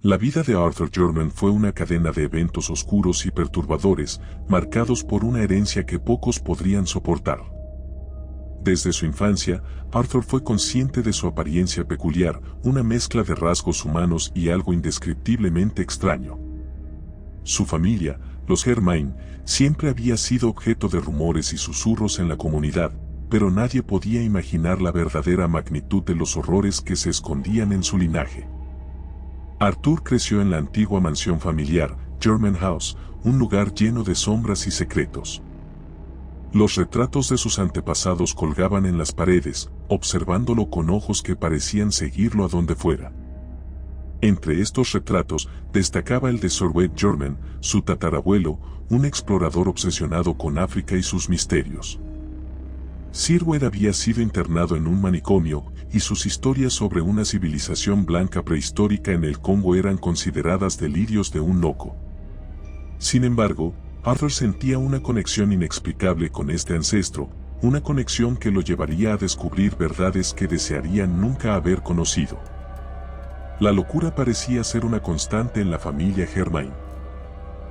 La vida de Arthur Jermyn fue una cadena de eventos oscuros y perturbadores, marcados por una herencia que pocos podrían soportar. Desde su infancia, Arthur fue consciente de su apariencia peculiar, una mezcla de rasgos humanos y algo indescriptiblemente extraño. Su familia, los Jermyn, siempre había sido objeto de rumores y susurros en la comunidad, pero nadie podía imaginar la verdadera magnitud de los horrores que se escondían en su linaje. Arthur creció en la antigua mansión familiar, Jermyn House, un lugar lleno de sombras y secretos. Los retratos de sus antepasados colgaban en las paredes, observándolo con ojos que parecían seguirlo a donde fuera. Entre estos retratos, destacaba el de Sir Jermyn, su tatarabuelo, un explorador obsesionado con África y sus misterios. Sir había sido internado en un manicomio, y sus historias sobre una civilización blanca prehistórica en el Congo eran consideradas delirios de un loco. Sin embargo, Arthur sentía una conexión inexplicable con este ancestro, una conexión que lo llevaría a descubrir verdades que desearía nunca haber conocido. La locura parecía ser una constante en la familia Jermyn.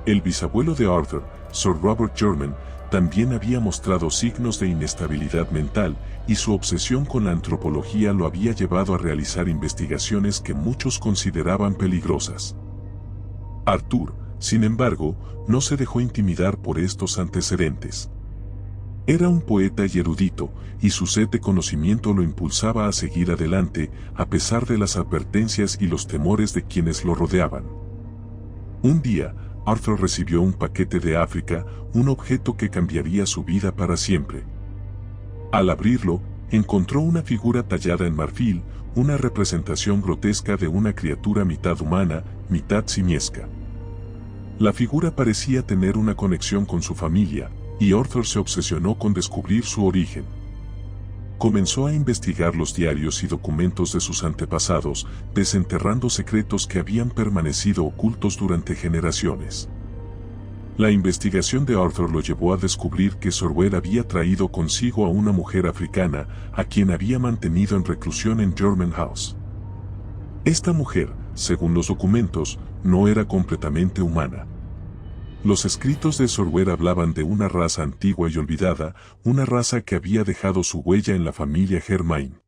El bisabuelo de Arthur, Sir Robert Jermyn, también había mostrado signos de inestabilidad mental, y su obsesión con la antropología lo había llevado a realizar investigaciones que muchos consideraban peligrosas. Arthur, sin embargo, no se dejó intimidar por estos antecedentes. Era un poeta y erudito, y su sed de conocimiento lo impulsaba a seguir adelante, a pesar de las advertencias y los temores de quienes lo rodeaban. Un día, Arthur recibió un paquete de África, un objeto que cambiaría su vida para siempre. Al abrirlo, encontró una figura tallada en marfil, una representación grotesca de una criatura mitad humana, mitad simiesca. La figura parecía tener una conexión con su familia, y Arthur se obsesionó con descubrir su origen. Comenzó a investigar los diarios y documentos de sus antepasados, desenterrando secretos que habían permanecido ocultos durante generaciones. La investigación de Arthur lo llevó a descubrir que Sir había traído consigo a una mujer africana, a quien había mantenido en reclusión en Jermyn House. Esta mujer, según los documentos, no era completamente humana. Los escritos de Sir hablaban de una raza antigua y olvidada, una raza que había dejado su huella en la familia Jermyn.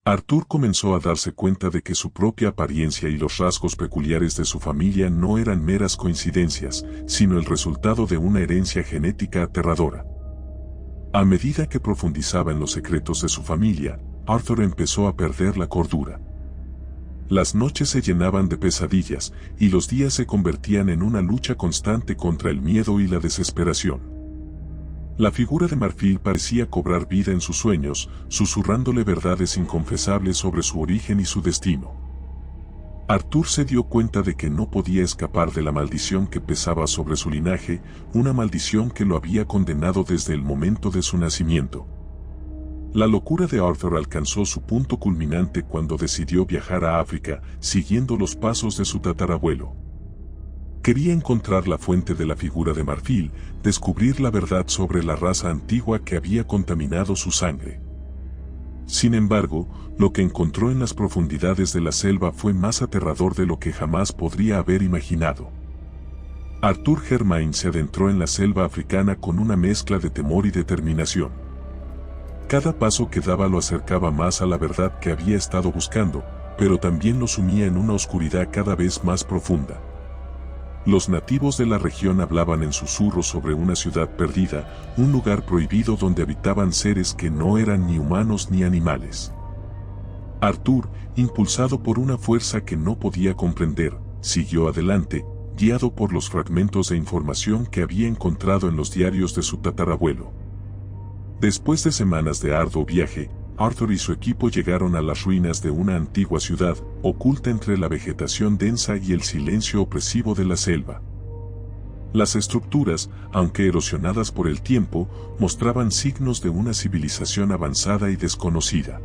Arthur comenzó a darse cuenta de que su propia apariencia y los rasgos peculiares de su familia no eran meras coincidencias, sino el resultado de una herencia genética aterradora. A medida que profundizaba en los secretos de su familia, Arthur empezó a perder la cordura. Las noches se llenaban de pesadillas, y los días se convertían en una lucha constante contra el miedo y la desesperación. La figura de marfil parecía cobrar vida en sus sueños, susurrándole verdades inconfesables sobre su origen y su destino. Arthur se dio cuenta de que no podía escapar de la maldición que pesaba sobre su linaje, una maldición que lo había condenado desde el momento de su nacimiento. La locura de Arthur alcanzó su punto culminante cuando decidió viajar a África, siguiendo los pasos de su tatarabuelo. Quería encontrar la fuente de la figura de marfil, descubrir la verdad sobre la raza antigua que había contaminado su sangre. Sin embargo, lo que encontró en las profundidades de la selva fue más aterrador de lo que jamás podría haber imaginado. Arthur Jermyn se adentró en la selva africana con una mezcla de temor y determinación. Cada paso que daba lo acercaba más a la verdad que había estado buscando, pero también lo sumía en una oscuridad cada vez más profunda. Los nativos de la región hablaban en susurros sobre una ciudad perdida, un lugar prohibido donde habitaban seres que no eran ni humanos ni animales. Arthur, impulsado por una fuerza que no podía comprender, siguió adelante, guiado por los fragmentos de información que había encontrado en los diarios de su tatarabuelo. Después de semanas de arduo viaje, Arthur y su equipo llegaron a las ruinas de una antigua ciudad, oculta entre la vegetación densa y el silencio opresivo de la selva. Las estructuras, aunque erosionadas por el tiempo, mostraban signos de una civilización avanzada y desconocida.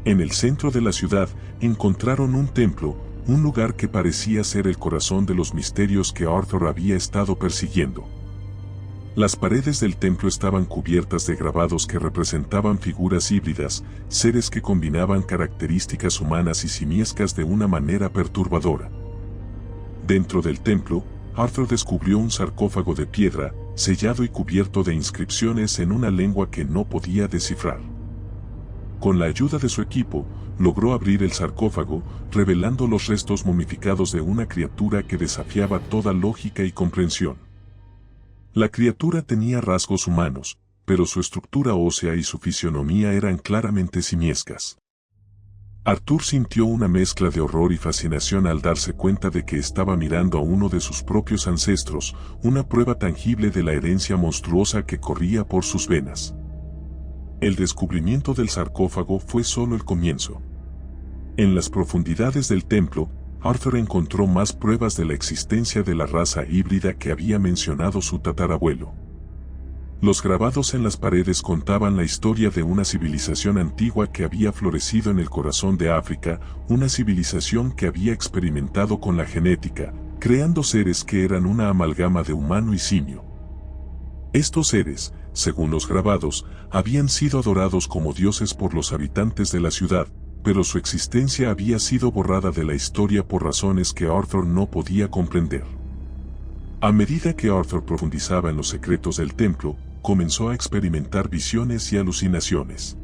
En el centro de la ciudad, encontraron un templo, un lugar que parecía ser el corazón de los misterios que Arthur había estado persiguiendo. Las paredes del templo estaban cubiertas de grabados que representaban figuras híbridas, seres que combinaban características humanas y simiescas de una manera perturbadora. Dentro del templo, Arthur descubrió un sarcófago de piedra, sellado y cubierto de inscripciones en una lengua que no podía descifrar. Con la ayuda de su equipo, logró abrir el sarcófago, revelando los restos momificados de una criatura que desafiaba toda lógica y comprensión. La criatura tenía rasgos humanos, pero su estructura ósea y su fisionomía eran claramente simiescas. Arthur sintió una mezcla de horror y fascinación al darse cuenta de que estaba mirando a uno de sus propios ancestros, una prueba tangible de la herencia monstruosa que corría por sus venas. El descubrimiento del sarcófago fue solo el comienzo. En las profundidades del templo, Arthur encontró más pruebas de la existencia de la raza híbrida que había mencionado su tatarabuelo. Los grabados en las paredes contaban la historia de una civilización antigua que había florecido en el corazón de África, una civilización que había experimentado con la genética, creando seres que eran una amalgama de humano y simio. Estos seres, según los grabados, habían sido adorados como dioses por los habitantes de la ciudad, pero su existencia había sido borrada de la historia por razones que Arthur no podía comprender. A medida que Arthur profundizaba en los secretos del templo, comenzó a experimentar visiones y alucinaciones.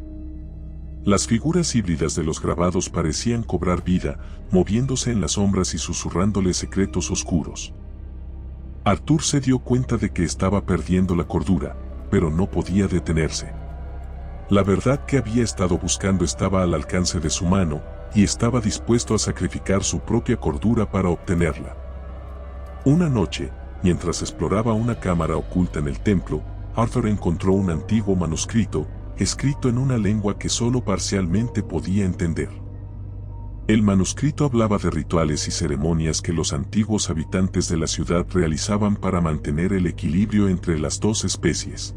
Las figuras híbridas de los grabados parecían cobrar vida, moviéndose en las sombras y susurrándole secretos oscuros. Arthur se dio cuenta de que estaba perdiendo la cordura, pero no podía detenerse. La verdad que había estado buscando estaba al alcance de su mano, y estaba dispuesto a sacrificar su propia cordura para obtenerla. Una noche, mientras exploraba una cámara oculta en el templo, Arthur encontró un antiguo manuscrito, escrito en una lengua que solo parcialmente podía entender. El manuscrito hablaba de rituales y ceremonias que los antiguos habitantes de la ciudad realizaban para mantener el equilibrio entre las dos especies.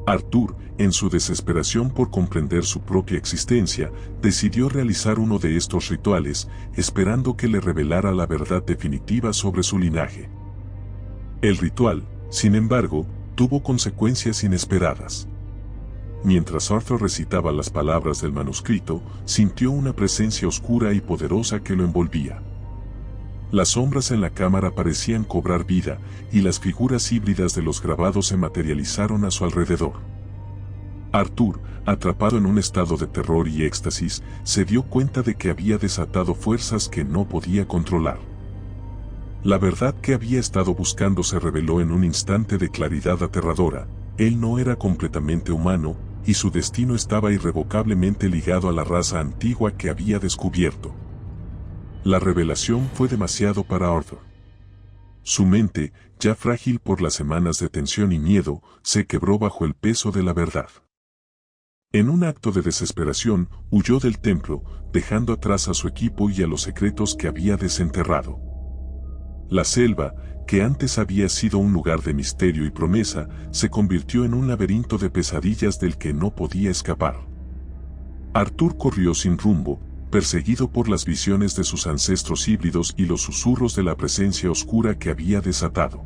Arthur, en su desesperación por comprender su propia existencia, decidió realizar uno de estos rituales, esperando que le revelara la verdad definitiva sobre su linaje. El ritual, sin embargo, tuvo consecuencias inesperadas. Mientras Arthur recitaba las palabras del manuscrito, sintió una presencia oscura y poderosa que lo envolvía. Las sombras en la cámara parecían cobrar vida, y las figuras híbridas de los grabados se materializaron a su alrededor. Arthur, atrapado en un estado de terror y éxtasis, se dio cuenta de que había desatado fuerzas que no podía controlar. La verdad que había estado buscando se reveló en un instante de claridad aterradora. Él no era completamente humano, y su destino estaba irrevocablemente ligado a la raza antigua que había descubierto. La revelación fue demasiado para Arthur. Su mente, ya frágil por las semanas de tensión y miedo, se quebró bajo el peso de la verdad. En un acto de desesperación, huyó del templo, dejando atrás a su equipo y a los secretos que había desenterrado. La selva, que antes había sido un lugar de misterio y promesa, se convirtió en un laberinto de pesadillas del que no podía escapar. Arthur corrió sin rumbo, perseguido por las visiones de sus ancestros híbridos y los susurros de la presencia oscura que había desatado.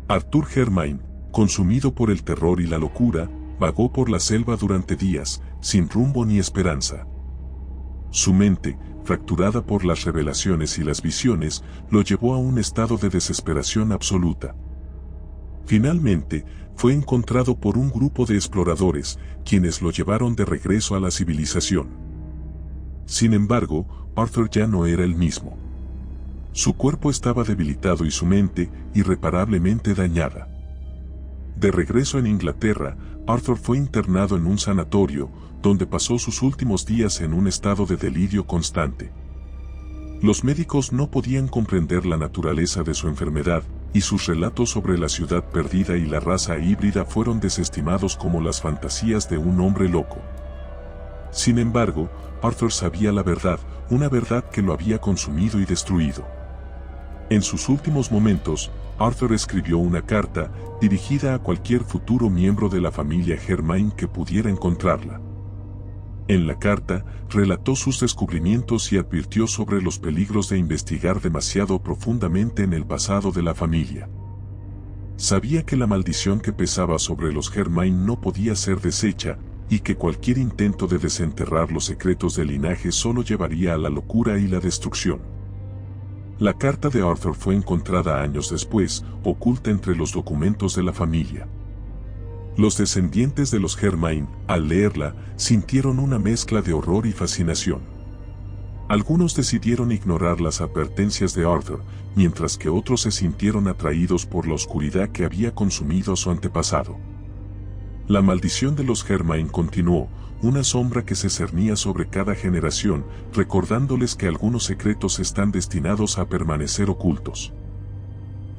Arthur Germain, consumido por el terror y la locura, vagó por la selva durante días, sin rumbo ni esperanza. Su mente, fracturada por las revelaciones y las visiones, lo llevó a un estado de desesperación absoluta. Finalmente, fue encontrado por un grupo de exploradores, quienes lo llevaron de regreso a la civilización. Sin embargo, Arthur ya no era el mismo. Su cuerpo estaba debilitado y su mente, irreparablemente dañada. De regreso en Inglaterra, Arthur fue internado en un sanatorio, donde pasó sus últimos días en un estado de delirio constante. Los médicos no podían comprender la naturaleza de su enfermedad, y sus relatos sobre la ciudad perdida y la raza híbrida fueron desestimados como las fantasías de un hombre loco. Sin embargo, Arthur sabía la verdad, una verdad que lo había consumido y destruido. En sus últimos momentos, Arthur escribió una carta, dirigida a cualquier futuro miembro de la familia Germain que pudiera encontrarla. En la carta, relató sus descubrimientos y advirtió sobre los peligros de investigar demasiado profundamente en el pasado de la familia. Sabía que la maldición que pesaba sobre los Germain no podía ser deshecha, y que cualquier intento de desenterrar los secretos del linaje solo llevaría a la locura y la destrucción. La carta de Arthur fue encontrada años después, oculta entre los documentos de la familia. Los descendientes de los Germain, al leerla, sintieron una mezcla de horror y fascinación. Algunos decidieron ignorar las advertencias de Arthur, mientras que otros se sintieron atraídos por la oscuridad que había consumido a su antepasado. La maldición de los Germain continuó, una sombra que se cernía sobre cada generación, recordándoles que algunos secretos están destinados a permanecer ocultos.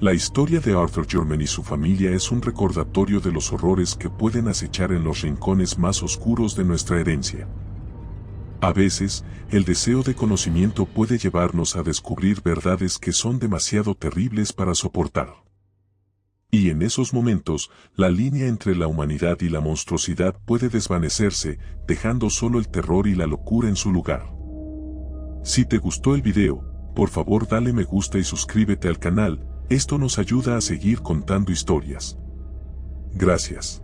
La historia de Arthur Jormen y su familia es un recordatorio de los horrores que pueden acechar en los rincones más oscuros de nuestra herencia. A veces, el deseo de conocimiento puede llevarnos a descubrir verdades que son demasiado terribles para soportar. Y en esos momentos, la línea entre la humanidad y la monstruosidad puede desvanecerse, dejando solo el terror y la locura en su lugar. Si te gustó el video, por favor dale me gusta y suscríbete al canal, esto nos ayuda a seguir contando historias. Gracias.